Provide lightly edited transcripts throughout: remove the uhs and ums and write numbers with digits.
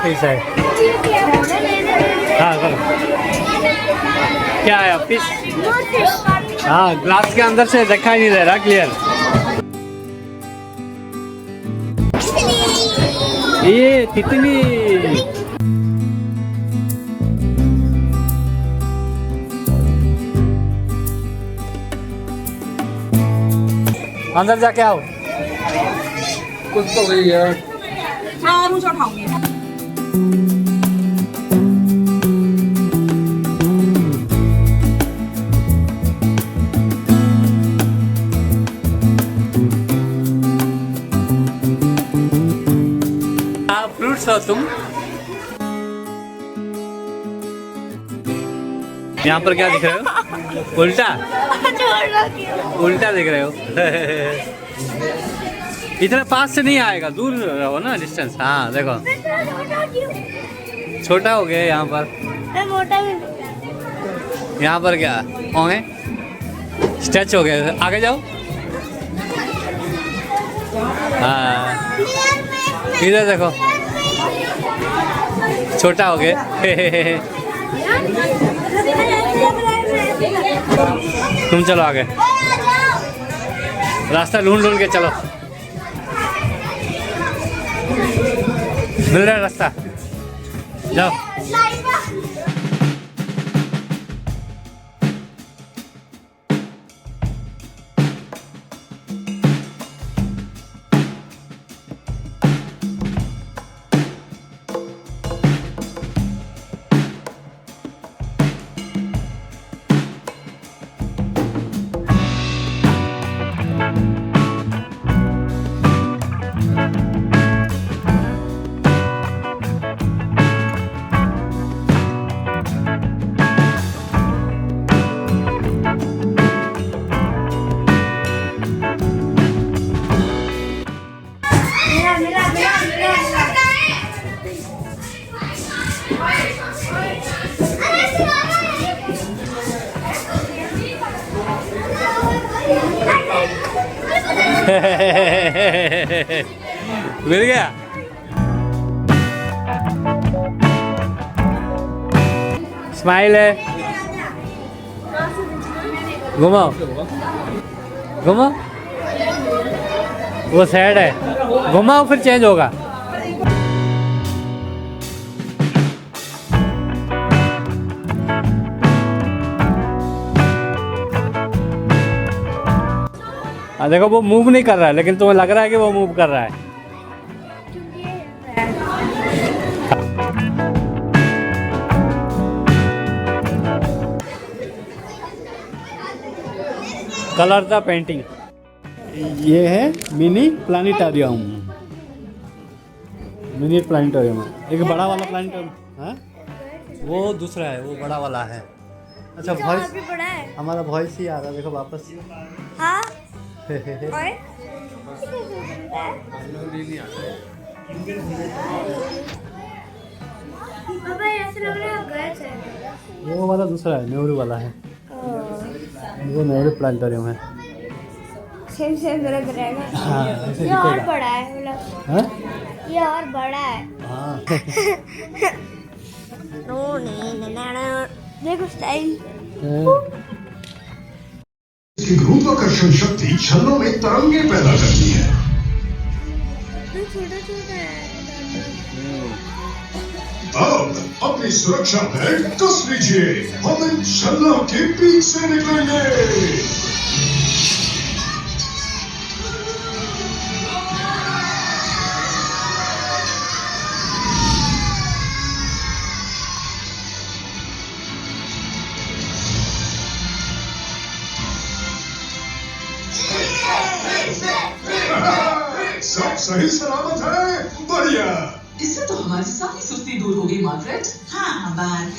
Piece है। हाँ करो। क्या है पीस? हाँ ग्लास के अंदर से दिखाई नहीं दे रहा क्लियर। ये तितली। अंदर जाके आओ। कुछ तो गई यार। फ्रूट्स हो तुम। यहाँ पर क्या दिख रहे हो? उल्टा उल्टा दिख रहे हो। इतना पास से नहीं आएगा, दूर रहो ना डिस्टेंस। हाँ देखो छोटा हो गया यहाँ पर। यहाँ पर क्या होंगे? स्ट्रेच हो गया, आगे जाओ। हाँ इधर देखो छोटा हो गया। तुम चलो आगे, रास्ता ढूंढ ढूंढ के चलो। मिल रहा है रास्ता, जाओ। मिल गया। स्माइल है, घुमाओ घुमाओ। वो सैड है, घुमाओ फिर चेंज होगा। हाँ देखो वो मूव नहीं कर रहा है, लेकिन तुम्हें लग रहा है कि वो मूव कर रहा है। Colour the painting. ये है मिनी प्लानिटोरियम। मिनी प्लानिटोरियम है, एक बड़ा वाला प्लानिटोरियम। हाँ वो दूसरा है, वो बड़ा वाला है। अच्छा वॉइस हमारा वॉइस ही आ रहा है, देखो वापस। हाँ वो वाला दूसरा है, नेहरू वाला है। वो नेहरू प्लानिटोरियम है। सेम सेम लग रहेगा। हाँ ये और बड़ा है मतलब। हाँ ये और बड़ा है। हाँ देखो स्टाइल। इसकी गुरुत्वाकर्षण शक्ति छल्लों में तरंगे पैदा करती है। छोटा छोटा है। अब अपनी सुरक्षा बेल्ट कस लीजिए, हम इन छल्लों के बीच से निकलेंगे। सब सही सलामत है, बढ़िया। इससे तो हमारी सारी सुस्ती दूर हो गई मार्गरेट। हाँ मार्गरेट।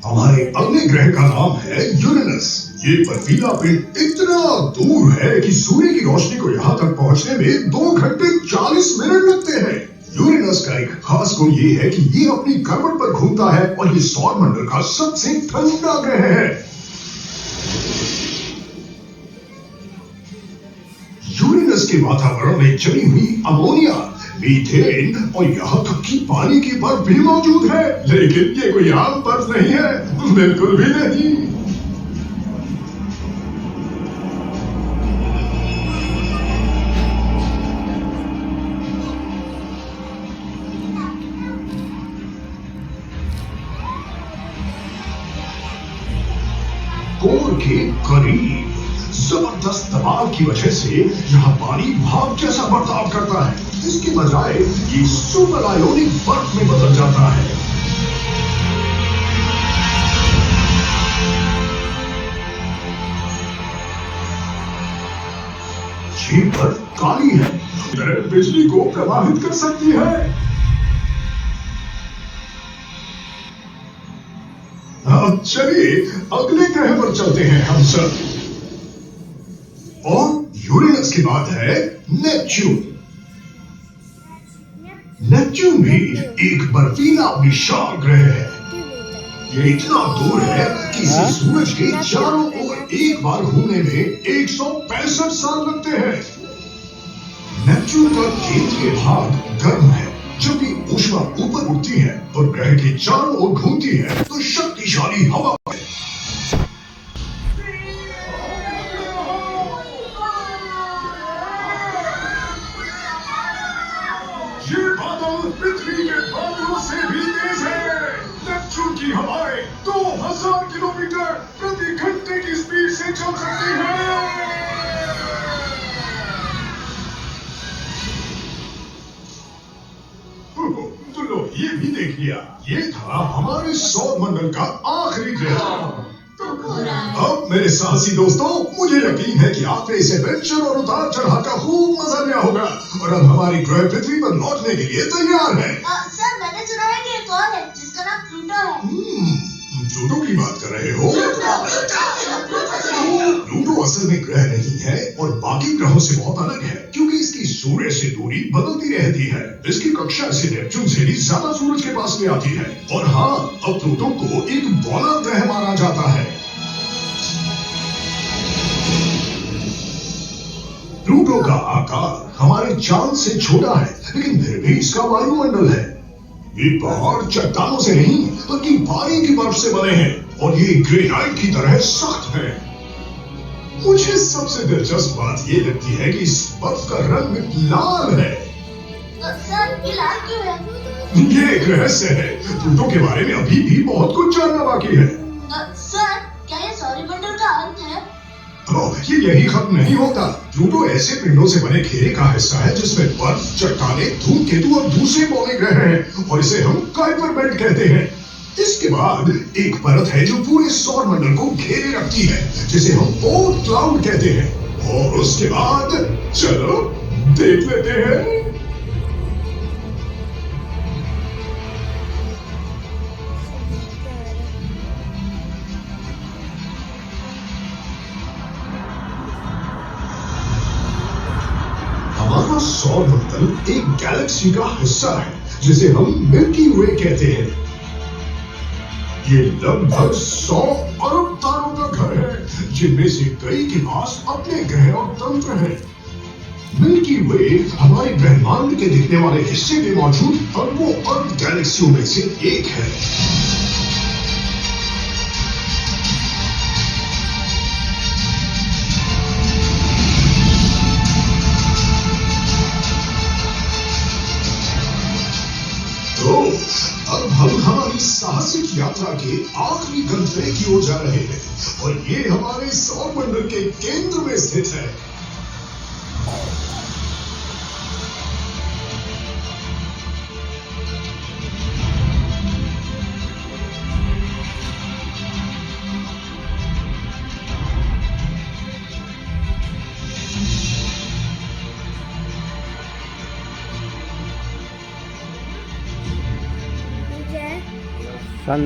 हमारे अगले ग्रह का नाम है यूरेनस। ये बर्फीला पिंड इतना दूर है कि सूर्य की रोशनी को यहाँ तक पहुँचने में 2 घंटे 40 मिनट लगते हैं। यूरेनस का एक खास गुण ये है कि ये अपनी करवट पर घूमता है और ये सौरमंडल का सबसे ठंडा ग्रह है। यूरेनस के के वातावरण में जमी हुई अमोनिया, मीथेन और यहाँ तक कि पानी की बर्फ भी मौजूद है। लेकिन ये कोई आम बर्फ नहीं है, बिल्कुल भी नहीं। कोर के करीब जबरदस्त दबाव की वजह से यहाँ पानी भाप जैसा बर्ताव करता है। इसके बजाय ये सुपर आयोनिक बर्फ में बदल जाता है। ये बर्फ काली है, बिजली को प्रभावित कर सकती है। अब चलिए अगले ग्रह पर चलते हैं हम सब। और यूरेनस के बाद है नेपच्यून। नेपच्यून भी एक बर्फीला विशाल ग्रह है। ये इतना दूर है कि इसे सूरज के चारों ओर एक बार घूमने में 165 साल लगते हैं। नेपच्यून का केंद्रीय भाग गर्म है। जब भी ऊष्मा ऊपर उठती है और ग्रह के चारों ओर घूमती है तो शक्तिशाली हवा है। ये बादल पृथ्वी के बादलों से भी तेज है। नेपच्यून की हवाएं 2000 किलोमीटर प्रति घंटे की स्पीड से चल सकती है। तो लो ये भी देख लिया। ये था हमारे सौर मंडल का आखिरी ग्रह। अब मेरे साहसी दोस्तों, मुझे यकीन है कि आपने इस एडवेंचर और उतार चढ़ाव का खूब मजा लिया होगा और अब हमारी ग्रह पृथ्वी पर लौटने के लिए तैयार है। सर मैंने सुना है कि एक और है जिसका नाम प्लूटो है। प्लूटो की बात कर रहे हो? प्लूटो असल में ग्रह नहीं है और बाकी ग्रहों से बहुत अलग है क्योंकि इसकी सूर्य से दूरी बदलती रहती है। इसकी कक्षा इसे नेपच्यून से भी ज्यादा सूरज के पास ले आती है। और हाँ, अब प्लूटो को एक बौना ग्रह माना जाता है। प्लूटो का आकार हमारे चांद से छोटा है, लेकिन फिर भी इसका वायुमंडल है। ये पहाड़ चट्टानों से नहीं बल्कि पानी की बर्फ से बने हैं और ये ग्रेनाइट की तरह सख्त है। मुझे सबसे दिलचस्प बात ये लगती है कि इस बर्फ का रंग लाल है। सर ये लाल क्यों है? ये एक रहस्य है। प्लूटो के बारे में अभी भी बहुत कुछ जानना बाकी है। सर क्या ये सौरमंडल का अंत है? ये यही खत्म नहीं होता। प्लूटो ऐसे पिंडों से बने घेरे का हिस्सा है जिसमें बर्फ, चट्टाने, धूमकेतु और दूसरे बौने ग्रह हैं और इसे हम कुइपर बेल्ट कहते हैं। इसके बाद एक परत है जो पूरे सौर मंडल को घेरे रखती है जिसे हम ओर्ट क्लाउड कहते हैं। और उसके बाद चलो देख लेते हैं। हमारा सौर मंडल एक गैलेक्सी का हिस्सा है जिसे हम मिल्की वे कहते हैं। ये लगभग 100 अरब तारों का घर है जिनमें से कई के पास अपने ग्रह और तंत्र हैं। मिल्की वे हमारे ब्रह्मांड के दिखने वाले हिस्से में मौजूद अरबों अर्ब गैलेक्सियों में से एक है। तो अब हम हमारी साहसिक यात्रा के आखिरी गंतव्य की ओर जा रहे हैं और ये हमारे सौर मंडल के केंद्र में स्थित है। सन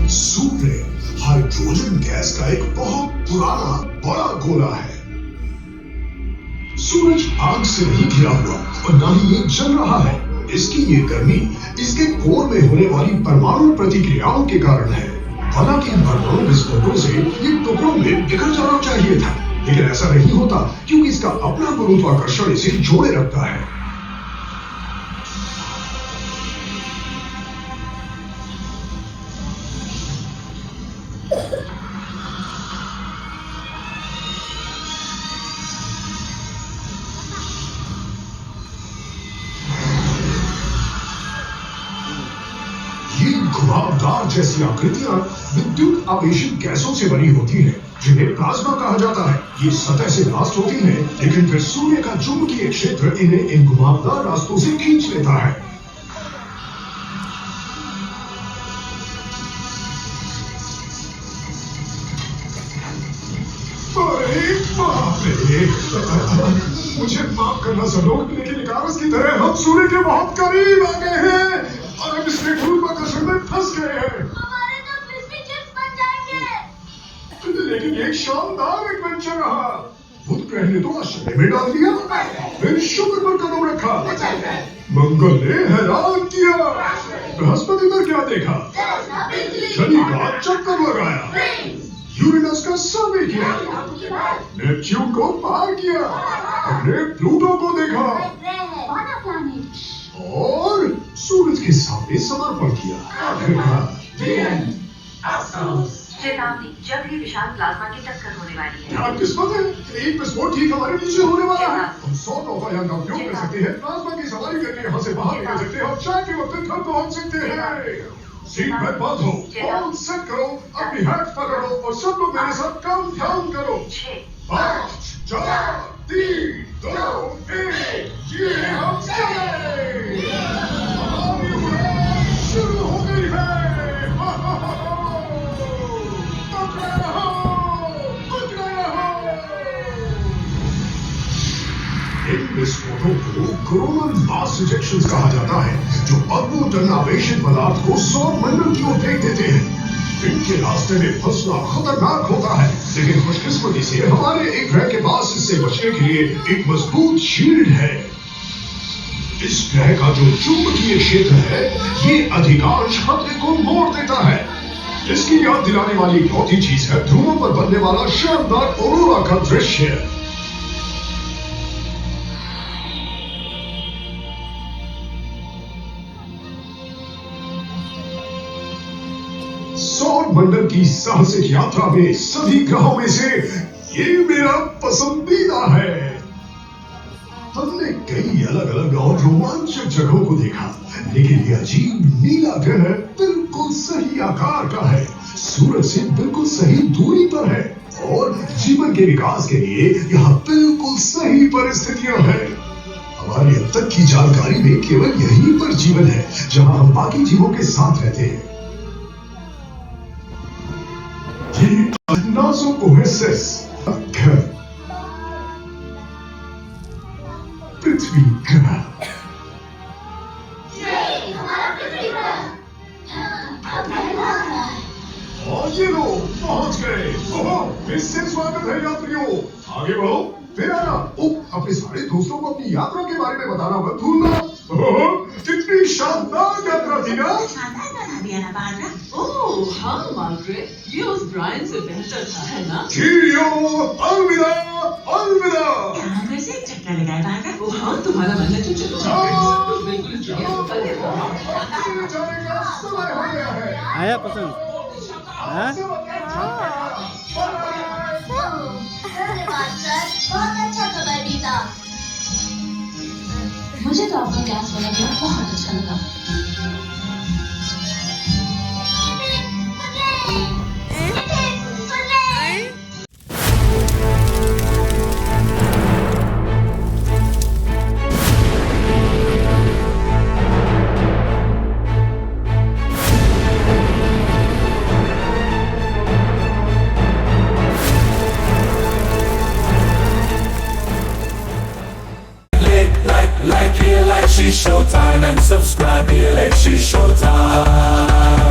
सूर्य हाइड्रोजन गैस का एक बहुत पुराना बड़ा गोला है। सूरज आग से नहीं घिरा हुआ और न ही ये जल रहा है। इसकी ये गर्मी इसके कोर में होने वाली परमाणु प्रतिक्रियाओं के कारण है। हालांकि इन बर्तनों विस्फोटों से ये टुकड़ों में बिखर जाना चाहिए था, लेकिन ऐसा नहीं होता क्योंकि इसका अपना गुरुत्वाकर्षण इसे जोड़े रखता है। ये घुमावदार जैसी आकृतियां विद्युत आवेशित गैसों से बनी होती हैं, जिन्हें प्लाज्मा कहा जाता है। ये सतह से रास्त होती हैं, लेकिन फिर सूर्य का चुंबकीय क्षेत्र इन्हें इन घुमावदार रास्तों से खींच लेता है। अरे बाप रे! मुझे माफ करना सब लोग, लेकिन कागज की तरह हम सूर्य के बहुत करीब आ गए हैं और अब इसके गुरुत्वाकर्षण में फंस गए हैं। हमारे तो क्रिस्पी चिप्स बन जाएंगे। लेकिन एक शानदार एडवेंचर रहा। बुध ग्रह ने तो आश्चर्य में डाल दिया, फिर शुक्र पर कदम रखा, मंगल ने हैरान किया, बृहस्पति पर क्या देखा, शनि का चक्कर लगाया, यूरेनस का सर्वे किया, नेपच्यून को पार किया, अपने प्लूटो को देखा और सूरज के सामने समर्पण किया। आखिरकार चेतावनी, जल्द ही विशाल प्लाज्मा की टक्कर होने वाली है। क्या किस्मत है, एक विस्फोट ठीक हमारे नीचे होने वाला है। हम 100 नौकायान का उपयोग कर सकते हैं, प्लाज्मा की सवारी करके यहाँ से बाहर निकल सकते हैं और चाय के वक्त घर पहुँच सकते हैं। सीट बेल्ट बांधो, ऑन सेट करो, अपनी हैट पकड़ो और सब लोग मेरे साथ काउंट डाउन करो। 5, 4, 3, 2, 1, ये हम चले। हमारी उड़ान शुरू हो गई है। इन विस्फोटों को कोरोनल मास इजेक्शंस कहा जाता है, जो अरबों टन आवेशित पदार्थ को सौर मंडल की ओर फेंक देते हैं। इनके रास्ते में फंसना खतरनाक होता है, लेकिन खुशकिस्मती से हमारे एक ग्रह के पास इससे बचने के लिए एक मजबूत शील्ड है। इस ग्रह का जो चुंबकीय क्षेत्र है, ये अधिकांश खतरे को मोड़ देता है। इसकी याद दिलाने वाली इकलौती चीज है ध्रुवों पर बनने वाला शानदार ऑरोरा का दृश्य। सौर मंडल की साहसिक यात्रा में सभी ग्रहों में से ये मेरा पसंदीदा है। हमने कई अलग अलग और रोमांचक जगहों को देखा, लेकिन ये अजीब नीला ग्रह बिल्कुल सही आकार का है, सूरज से बिल्कुल सही दूरी पर है और जीवन के विकास के लिए यहाँ बिल्कुल सही परिस्थितियां हैं। हमारी अब तक की जानकारी में केवल यहीं पर जीवन है, जहाँ हम बाकी जीवों के साथ रहते हैं। नासो ओएसएस घर, पृथ्वी ग्रह। और ये लो पहुंच गए। ओह, इससे स्वागत है यात्रियों, आगे बढ़ो, फिर आना। अपने सारे दोस्तों को अपनी यात्रा के बारे में बताना मत भूलना। कितनी शानदार यात्रा थी ना। शानदार बना दिया ना बारह। ओह हाँ मार्गरेट, ये उस ब्रायन से बेहतर था, है ना? चीरियो, अलविदा, अलविदा। यहाँ फिर से एक चक्कर लगाए बारह। ओह हाँ, तुम्हारा मन है तो चलो। बिल्कुल जाने का समय हो गया है। आया पसंद? हाँ? धन्यवाद सर, बहुत अच्छा समय बीता। मुझे तो आपका क्लास वाला ब्लॉग बहुत अच्छा लगा। Like it, like she Showtime, and subscribe here, like she Showtime.